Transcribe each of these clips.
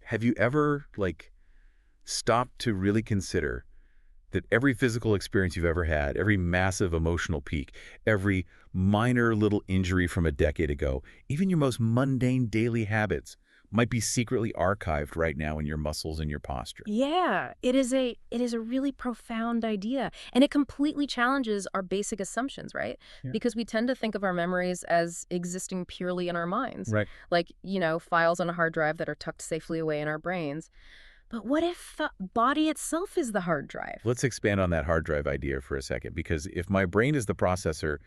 have you ever, stopped to really consider that every physical experience you've ever had, every massive emotional peak, every minor little injury from a decade ago, even your most mundane daily habits might be secretly archived right now in your muscles and your posture? Yeah, it is a really profound idea, and it completely challenges our basic assumptions, right? Yeah. Because we tend to think of our memories as existing purely in our minds, Right. like, files on a hard drive that are tucked safely away in our brains. But what if the body itself is the hard drive? Let's expand on that hard drive idea for a second, because if my brain is the processor,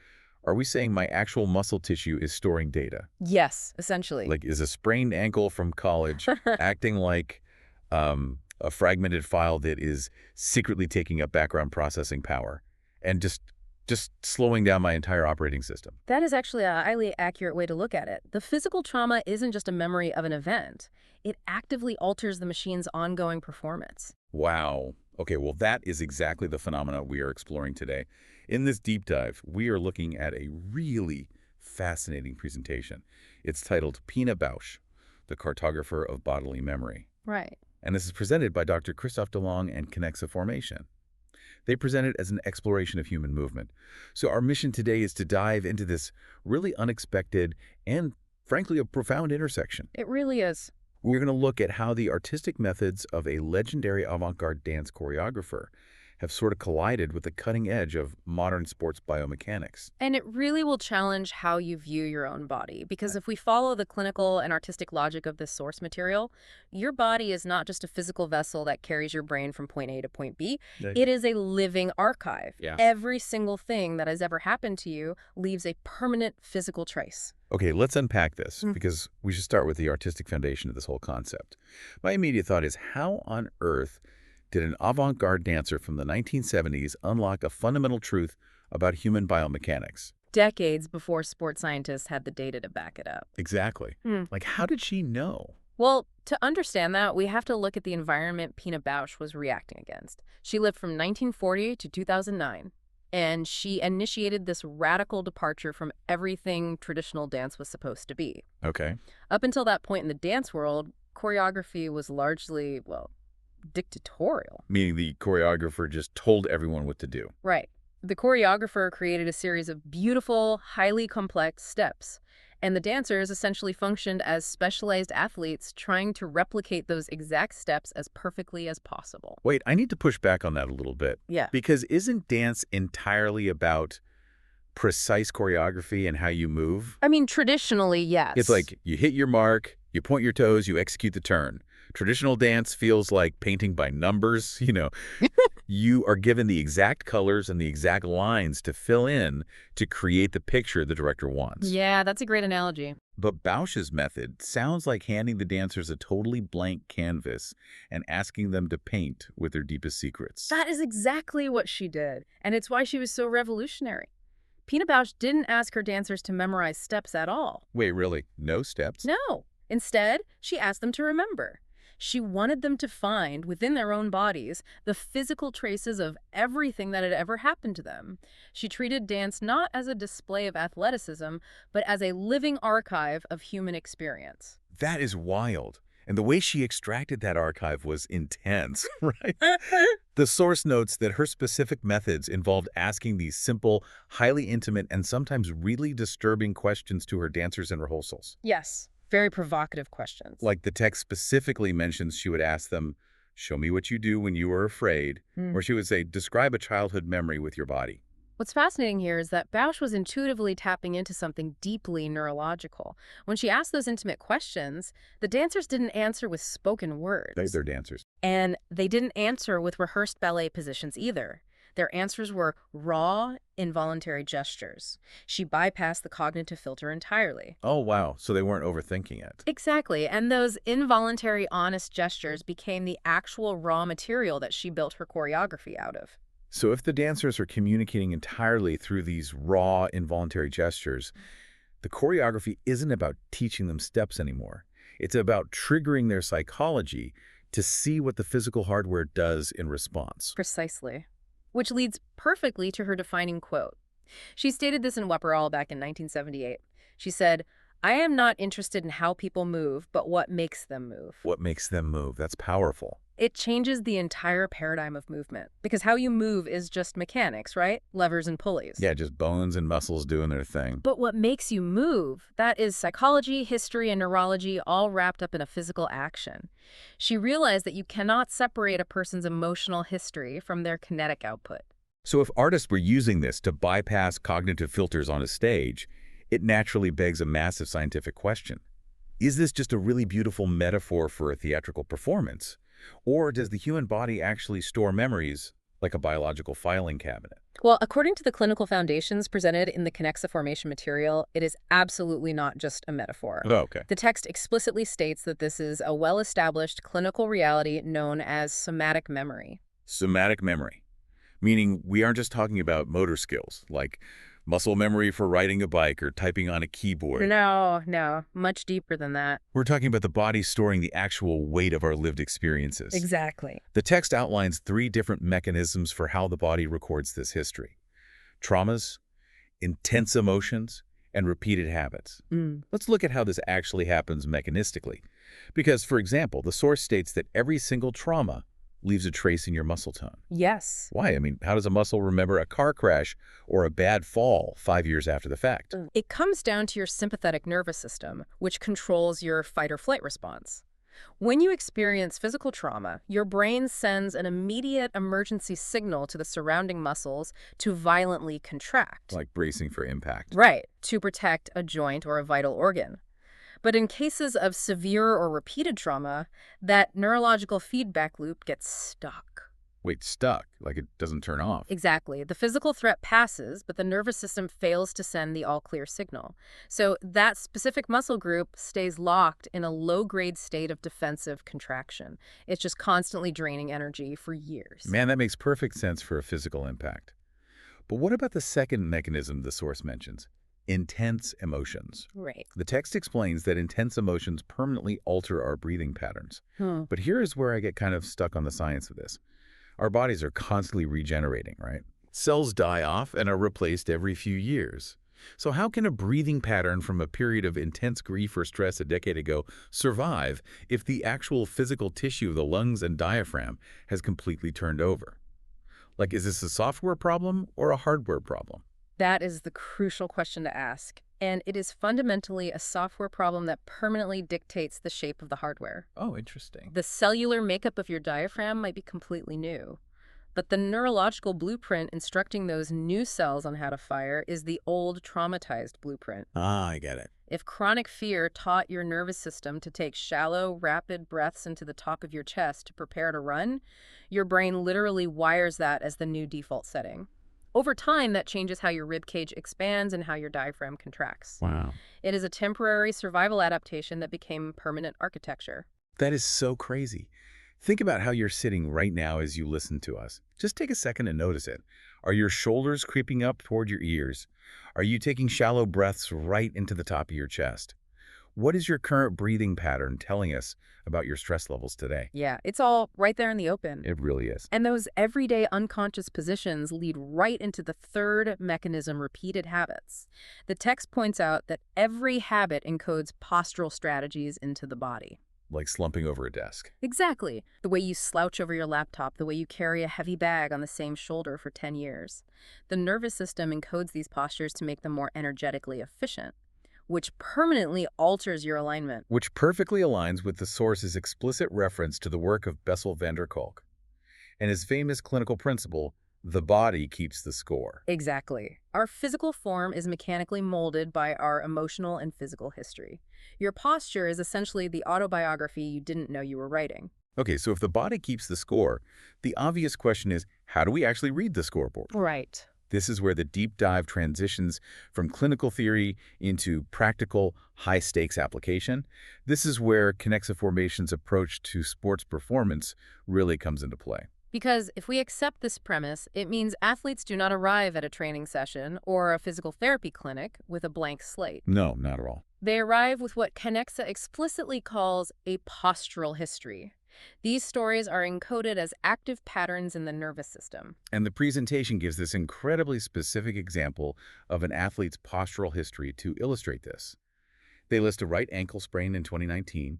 are we saying my actual muscle tissue is storing data? Yes, essentially. Like, is a sprained ankle from college acting like a fragmented file that is secretly taking up background processing power and just slowing down my entire operating system? That is actually a highly accurate way to look at it. The physical trauma isn't just a memory of an event. It actively alters the machine's ongoing performance. Wow. Okay, well, that is exactly the phenomena we are exploring today. In this deep dive, we are looking at a really fascinating presentation. It's titled Pina Bausch, the Cartographer of Bodily Memory. Right. And this is presented by Dr. Christophe Delong and Kinexa Formation. They present it as an exploration of human movement. So our mission today is to dive into this really unexpected and, frankly, a profound intersection. It really is. We're going to look at how the artistic methods of a legendary avant-garde dance choreographer have sort of collided with the cutting edge of modern sports biomechanics. And it really will challenge how you view your own body, because if we follow the clinical and artistic logic of this source material, your body is not just a physical vessel that carries your brain from point A to point B. Yeah. It is a living archive. Yeah. Every single thing that has ever happened to you leaves a permanent physical trace. Okay, let's unpack this, because we should start with the artistic foundation of this whole concept. My immediate thought is, how on earth did an avant-garde dancer from the 1970s unlock a fundamental truth about human biomechanics? Decades before sports scientists had the data to back it up. Exactly. Like, how did she know? Well, to understand that, we have to look at the environment Pina Bausch was reacting against. She lived from 1940 to 2009, and she initiated this radical departure from everything traditional dance was supposed to be. Okay. Up until that point in the dance world, choreography was largely, well, dictatorial. Meaning the choreographer just told everyone what to do. Right. The choreographer created a series of beautiful, highly complex steps, and the dancers essentially functioned as specialized athletes trying to replicate those exact steps as perfectly as possible. Wait, I need to push back on that a little bit. Yeah. Because isn't dance entirely about precise choreography and how you move? I mean, traditionally, yes. It's like you hit your mark, you point your toes, you execute the turn. Traditional dance feels like painting by numbers. You are given the exact colors and the exact lines to fill in to create the picture the director wants. Yeah, that's a great analogy. But Bausch's method sounds like handing the dancers a totally blank canvas and asking them to paint with their deepest secrets. That is exactly what she did, and it's why she was so revolutionary. Pina Bausch didn't ask her dancers to memorize steps at all. Wait, really? No steps? No. Instead, she asked them to remember. She wanted them to find, within their own bodies, the physical traces of everything that had ever happened to them. She treated dance not as a display of athleticism, but as a living archive of human experience. That is wild. And the way she extracted that archive was intense, right? The source notes that her specific methods involved asking these simple, highly intimate, and sometimes really disturbing questions to her dancers and rehearsals. Yes, very provocative questions. Like the text specifically mentions she would ask them, show me what you do when you were afraid, or she would say, describe a childhood memory with your body. What's fascinating here is that Bausch was intuitively tapping into something deeply neurological. When she asked those intimate questions, the dancers didn't answer with spoken words. They're dancers. And they didn't answer with rehearsed ballet positions either. Their answers were raw, involuntary gestures. She bypassed the cognitive filter entirely. Oh, wow. So they weren't overthinking it. Exactly. And those involuntary, honest gestures became the actual raw material that she built her choreography out of. So if the dancers are communicating entirely through these raw, involuntary gestures, the choreography isn't about teaching them steps anymore. It's about triggering their psychology to see what the physical hardware does in response. Precisely. Which leads perfectly to her defining quote. She stated this in Wepperall back in 1978. She said, I am not interested in how people move, but what makes them move. What makes them move? That's powerful. It changes the entire paradigm of movement because how you move is just mechanics, right? Levers and pulleys. Yeah, just bones and muscles doing their thing. But what makes you move, that is psychology, history, and neurology all wrapped up in a physical action. She realized that you cannot separate a person's emotional history from their kinetic output. So if artists were using this to bypass cognitive filters on a stage, it naturally begs a massive scientific question. Is this just a really beautiful metaphor for a theatrical performance? Or does the human body actually store memories like a biological filing cabinet? Well, according to the clinical foundations presented in the Kinexa formation material, it is absolutely not just a metaphor. Oh, okay. The text explicitly states that this is a well-established clinical reality known as somatic memory. Somatic memory, meaning we aren't just talking about motor skills, like muscle memory for riding a bike or typing on a keyboard. No, much deeper than that. We're talking about the body storing the actual weight of our lived experiences. Exactly. The text outlines 3 different mechanisms for how the body records this history: traumas, intense emotions, and repeated habits. Let's look at how this actually happens mechanistically. Because, for example, the source states that every single trauma leaves a trace in your muscle tone. Yes. Why? I mean, how does a muscle remember a car crash or a bad fall 5 years after the fact? It comes down to your sympathetic nervous system, which controls your fight or flight response. When you experience physical trauma, your brain sends an immediate emergency signal to the surrounding muscles to violently contract. Like bracing for impact. Right, to protect a joint or a vital organ. But in cases of severe or repeated trauma, that neurological feedback loop gets stuck. Wait, stuck, like it doesn't turn off. Exactly. The physical threat passes, but the nervous system fails to send the all-clear signal. So that specific muscle group stays locked in a low-grade state of defensive contraction. It's just constantly draining energy for years. Man, that makes perfect sense for a physical impact. But what about the second mechanism the source mentions? Intense emotions. Right. The text explains that intense emotions permanently alter our breathing patterns. But here is where I get kind of stuck on the science of this. Our bodies are constantly regenerating, right? Cells die off and are replaced every few years. So how can a breathing pattern from a period of intense grief or stress a decade ago survive if the actual physical tissue of the lungs and diaphragm has completely turned over? Like, is this a software problem or a hardware problem? That is the crucial question to ask. And it is fundamentally a software problem that permanently dictates the shape of the hardware. Oh, interesting. The cellular makeup of your diaphragm might be completely new, but the neurological blueprint instructing those new cells on how to fire is the old traumatized blueprint. Ah, I get it. If chronic fear taught your nervous system to take shallow, rapid breaths into the top of your chest to prepare to run, your brain literally wires that as the new default setting. Over time, that changes how your rib cage expands and how your diaphragm contracts. Wow. It is a temporary survival adaptation that became permanent architecture. That is so crazy. Think about how you're sitting right now as you listen to us. Just take a second and notice it. Are your shoulders creeping up toward your ears? Are you taking shallow breaths right into the top of your chest? What is your current breathing pattern telling us about your stress levels today? Yeah, it's all right there in the open. It really is. And those everyday unconscious positions lead right into the third mechanism, repeated habits. The text points out that every habit encodes postural strategies into the body. Like slumping over a desk. Exactly. The way you slouch over your laptop, the way you carry a heavy bag on the same shoulder for 10 years. The nervous system encodes these postures to make them more energetically efficient, which permanently alters your alignment. Which perfectly aligns with the source's explicit reference to the work of Bessel van der Kolk and his famous clinical principle, the body keeps the score. Exactly. Our physical form is mechanically molded by our emotional and physical history. Your posture is essentially the autobiography you didn't know you were writing. Okay, so if the body keeps the score, the obvious question is, how do we actually read the scoreboard? Right. This is where the deep dive transitions from clinical theory into practical, high-stakes application. This is where Kinexa Formation's approach to sports performance really comes into play. Because if we accept this premise, it means athletes do not arrive at a training session or a physical therapy clinic with a blank slate. No, not at all. They arrive with what Kinexa explicitly calls a postural history. These stories are encoded as active patterns in the nervous system. And the presentation gives this incredibly specific example of an athlete's postural history to illustrate this. They list a right ankle sprain in 2019,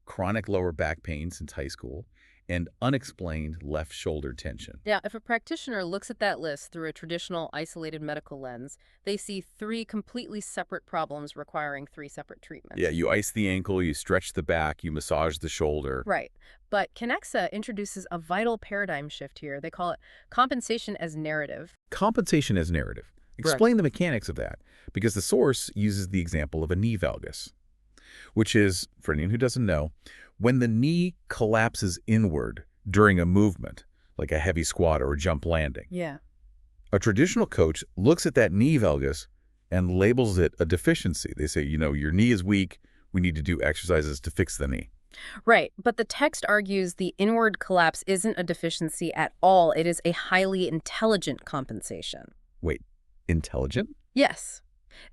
chronic lower back pain since high school, and unexplained left shoulder tension. Now, if a practitioner looks at that list through a traditional isolated medical lens, they see three completely separate problems requiring three separate Yeah, treatments. you ice the ankle, you stretch the back, you massage the shoulder. Right. But Kinexa introduces a vital paradigm shift here. They call it compensation as narrative. Compensation as narrative. Correct. Explain the mechanics of that, because the source uses the example of a knee valgus, which is, for anyone who doesn't know, when the knee collapses inward during a movement, like a heavy squat or a jump landing. Yeah. A traditional coach looks at that knee valgus and labels it a deficiency. They say, your knee is weak, we need to do exercises to fix the knee. Right. But the text argues the inward collapse isn't a deficiency at all. It is a highly intelligent compensation. Wait, intelligent? Yes.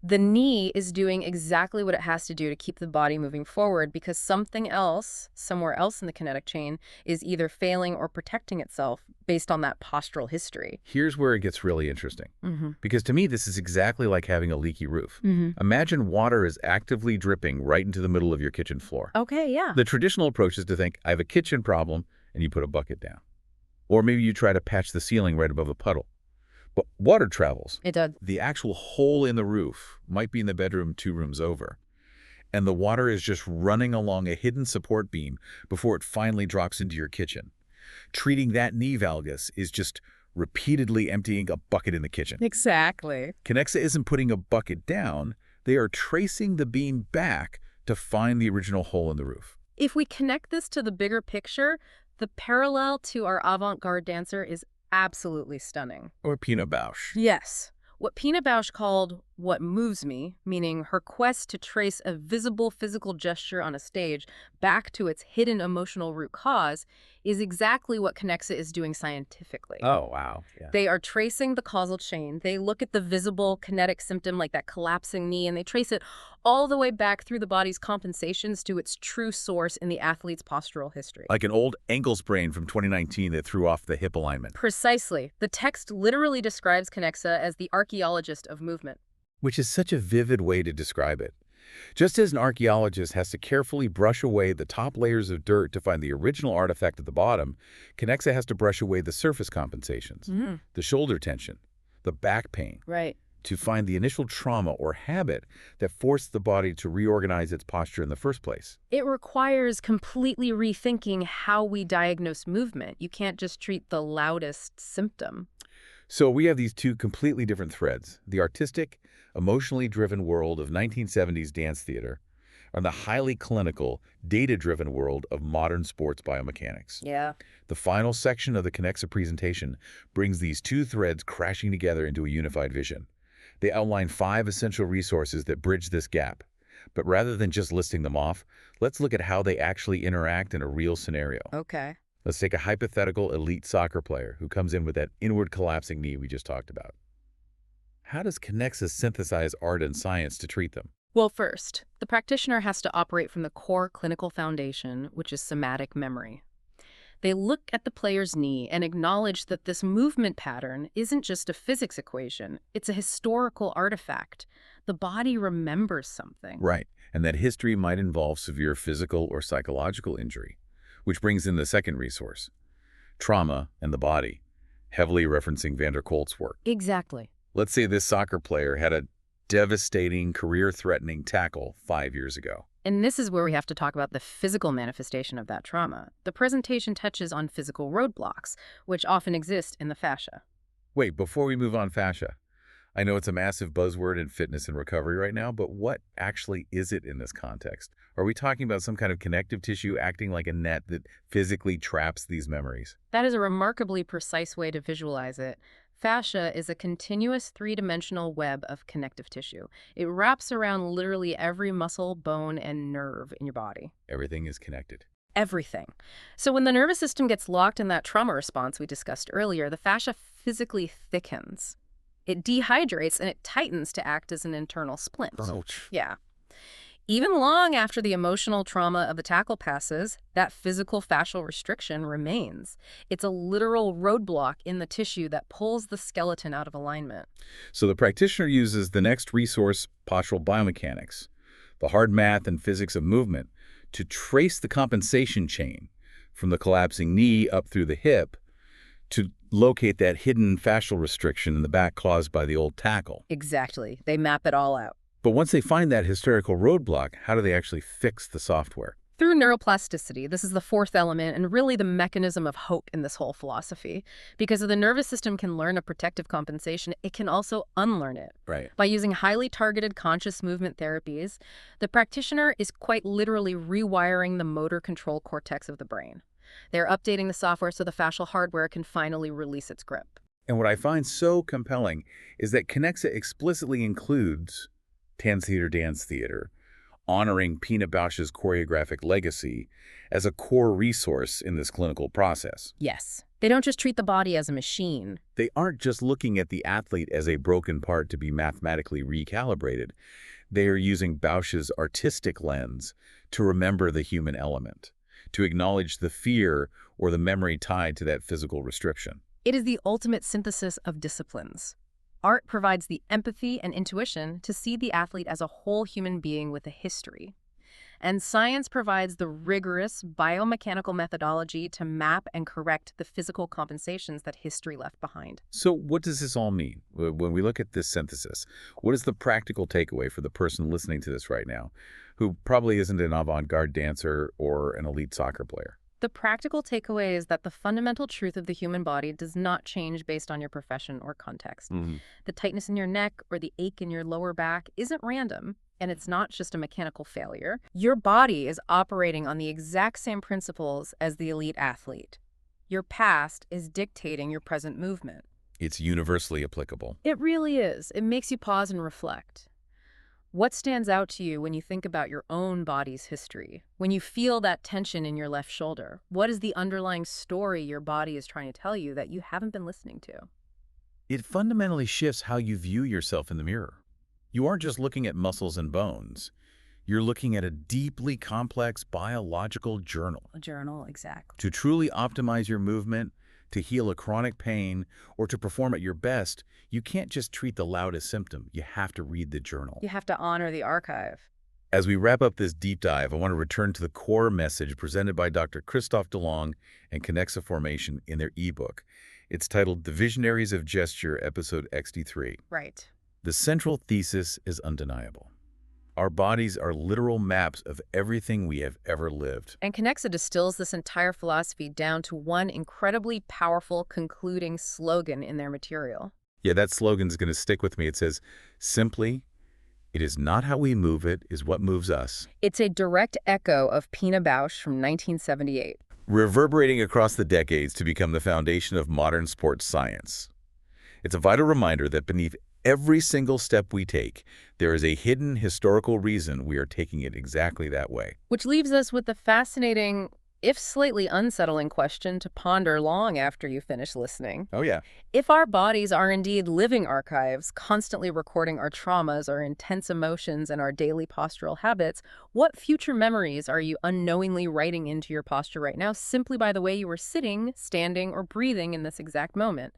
The knee is doing exactly what it has to do to keep the body moving forward because something else, somewhere else in the kinetic chain, is either failing or protecting itself based on that postural history. Here's where it gets really interesting. Mm-hmm. Because to me, this is exactly like having a leaky roof. Mm-hmm. Imagine water is actively dripping right into the middle of your kitchen floor. Okay, yeah. The traditional approach is to think, I have a kitchen problem, and you put a bucket down. Or maybe you try to patch the ceiling right above a puddle. But water travels. It does. The actual hole in the roof might be in the bedroom 2 rooms over. And the water is just running along a hidden support beam before it finally drops into your kitchen. Treating that knee valgus is just repeatedly emptying a bucket in the kitchen. Exactly. Kinexa isn't putting a bucket down. They are tracing the beam back to find the original hole in the roof. If we connect this to the bigger picture, the parallel to our avant-garde dancer is absolutely stunning. Or Pina Bausch. Yes. What Pina Bausch called "what moves me," meaning her quest to trace a visible physical gesture on a stage back to its hidden emotional root cause, is exactly what Kinexa is doing scientifically. Oh, wow. Yeah. They are tracing the causal chain. They look at the visible kinetic symptom like that collapsing knee, and they trace it all the way back through the body's compensations to its true source in the athlete's postural history. Like an old ankle sprain from 2019 that threw off the hip alignment. Precisely. The text literally describes Kinexa as the archaeologist of movement. Which is such a vivid way to describe it. Just as an archaeologist has to carefully brush away the top layers of dirt to find the original artifact at the bottom, Kinexa has to brush away the surface compensations, the shoulder tension, the back pain, Right. to find the initial trauma or habit that forced the body to reorganize its posture in the first place. It requires completely rethinking how we diagnose movement. You can't just treat the loudest symptom. So we have these two completely different threads, the artistic, emotionally driven world of 1970s dance theater and the highly clinical, data-driven world of modern sports biomechanics. Yeah. The final section of the Kinexa presentation brings these two threads crashing together into a unified vision. They outline 5 essential resources that bridge this gap. But rather than just listing them off, let's look at how they actually interact in a real scenario. Okay. Let's take a hypothetical elite soccer player who comes in with that inward collapsing knee we just talked about. How does Kinexa synthesize art and science to treat them? Well, first, the practitioner has to operate from the core clinical foundation, which is somatic memory. They look at the player's knee and acknowledge that this movement pattern isn't just a physics equation, it's a historical artifact. The body remembers something. Right, and that history might involve severe physical or psychological injury, which brings in the second resource, trauma and the body, heavily referencing van der Kolk's work. Exactly. Let's say this soccer player had a devastating, career-threatening tackle 5 years ago. And this is where we have to talk about the physical manifestation of that trauma. The presentation touches on physical roadblocks, which often exist in the fascia. Wait, before we move on fascia, I know it's a massive buzzword in fitness and recovery right now, but what actually is it in this context? Are we talking about some kind of connective tissue acting like a net that physically traps these memories? That is a remarkably precise way to visualize it. Fascia is a continuous three-dimensional web of connective tissue. It wraps around literally every muscle, bone, and nerve in your body. Everything is connected. Everything. So when the nervous system gets locked in that trauma response we discussed earlier, the fascia physically thickens. It dehydrates and it tightens to act as an internal splint. Ouch. Yeah. Even long after the emotional trauma of the tackle passes, that physical fascial restriction remains. It's a literal roadblock in the tissue that pulls the skeleton out of alignment. So the practitioner uses the next resource, postural biomechanics, the hard math and physics of movement, to trace the compensation chain from the collapsing knee up through the hip to locate that hidden fascial restriction in the back caused by the old tackle. Exactly. They map it all out. But once they find that hysterical roadblock, how do they actually fix the software? Through neuroplasticity, this is the fourth element and really the mechanism of hope in this whole philosophy. Because if the nervous system can learn a protective compensation, it can also unlearn it. Right. By using highly targeted conscious movement therapies, the practitioner is quite literally rewiring the motor control cortex of the brain. They're updating the software so the fascial hardware can finally release its grip. And what I find so compelling is that Kinexa explicitly includes Tanztheater Dance Theater, honoring Pina Bausch's choreographic legacy as a core resource in this clinical process. Yes. They don't just treat the body as a machine. They aren't just looking at the athlete as a broken part to be mathematically recalibrated. They are using Bausch's artistic lens to remember the human element, to acknowledge the fear or the memory tied to that physical restriction. It is the ultimate synthesis of disciplines. Art provides the empathy and intuition to see the athlete as a whole human being with a history. And science provides the rigorous biomechanical methodology to map and correct the physical compensations that history left behind. So what does this all mean? When we look at this synthesis, what is the practical takeaway for the person listening to this right now, who probably isn't an avant-garde dancer or an elite soccer player? The practical takeaway is that the fundamental truth of the human body does not change based on your profession or context. The tightness in your neck or the ache in your lower back isn't random, and it's not just a mechanical failure. Your body is operating on the exact same principles as the elite athlete. Your past is dictating your present movement. It's universally applicable. It really is. It makes you pause and reflect. What stands out to you when you think about your own body's history? When you feel that tension in your left shoulder, what is the underlying story your body is trying to tell you that you haven't been listening to? It fundamentally shifts how you view yourself in the mirror. You aren't just looking at muscles and bones. You're looking at a deeply complex biological journal. A journal, exactly. To truly optimize your movement, to heal a chronic pain, or to perform at your best, you can't just treat the loudest symptom. You have to read the journal. You have to honor the archive. As we wrap up this deep dive, I want to return to the core message presented by Dr. Christophe Delong and Kinexa Formation in their ebook. It's titled The Visionaries of Gesture, Episode XD3. Right. The central thesis is undeniable. Our bodies are literal maps of everything we have ever lived. And Kinexa distills this entire philosophy down to one incredibly powerful concluding slogan in their material. Yeah, that slogan's going to stick with me. It says, simply, it is not how we move it, is what moves us. It's a direct echo of Pina Bausch from 1978. Reverberating across the decades to become the foundation of modern sports science. It's a vital reminder that beneath every single step we take, there is a hidden historical reason we are taking it exactly that way. Which leaves us with the fascinating, if slightly unsettling question to ponder long after you finish listening. Oh, yeah. If our bodies are indeed living archives, constantly recording our traumas, our intense emotions, and our daily postural habits, what future memories are you unknowingly writing into your posture right now simply by the way you were sitting, standing, or breathing in this exact moment?